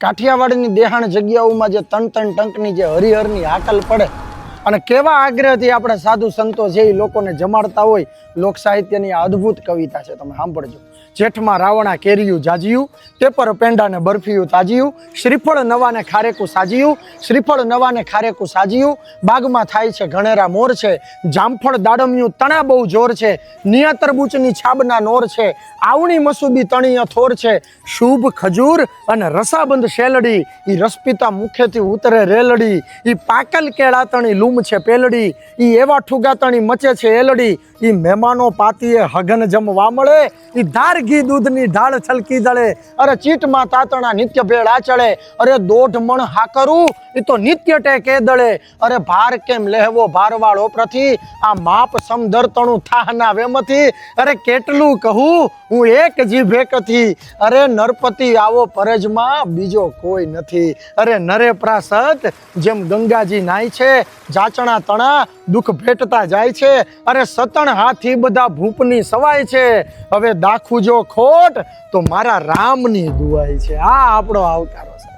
કાઠિયાવાડની દેહાણ જગ્યાઓમાં જે તણ તણ ટંકની જે હરિહરની હાકલ પડે અને કેવા આગ્રહથી આપણે સાધુ સંતો છે એ લોકોને જમાડતા હોય. લોક સાહિત્યની આ અદ્ભુત કવિતા છે, તમે સાંભળજો. જેઠમાં રાવણા કેરિયું જાજિયું, પેપર પેંડાને બરફિયું તાજિયું, શ્રીફળ નવાને ખારેકું સાજિયું, શ્રીફળ નવાને ખારેકું સાજિયું, બાગમાં થાય છે ઘણેરા મોર છે, જામફળ દાડમિયું તણા બહુ જોર છે, નિયા તરબૂચની છાબના નોર છે, આવણી મસૂબી તણીય થોર છે, શુભ ખજૂર અને રસાબંધ શેલડી, ઈ રસપીતા મુખેથી ઉતરે રેલડી, ઈ પાકલ કેળાતણી લૂમ છે પેલડી, ઈ એવા ઠુગાતણી મચે છે એલડી, ઈ મહેમાનો પાતીએ હગન જમવા મળે, ઈ ધાર ઘી દૂધની ઢાળ છલકી દળે, અરે ચીટમાં તાતણા નિત્ય ભેળ આચળે, અરે 1.5 મણ હાકરું એ તો નિત્ય ટેકે દળે, અરે ભાર કેમ લેહવો ભારવાળો પ્રથી, આ માપ સમધરતણું થાહના વેમથી, અરે કેટલું કહું હું એક જીભેકથી, અરે નરપતિ આવો પરજમાં બીજો કોઈ નથી, અરે નરે પ્રાસત જેમ ગંગાજી નાય છે, જાચણા તણા દુઃખ ભેટતા જાય છે, અરે સતણ હાથી બધા ભૂપની સવાય છે, હવે દાખું જો ખોટ તો મારા રામની દુઆઈ છે. આ આપણો આવકારો છે.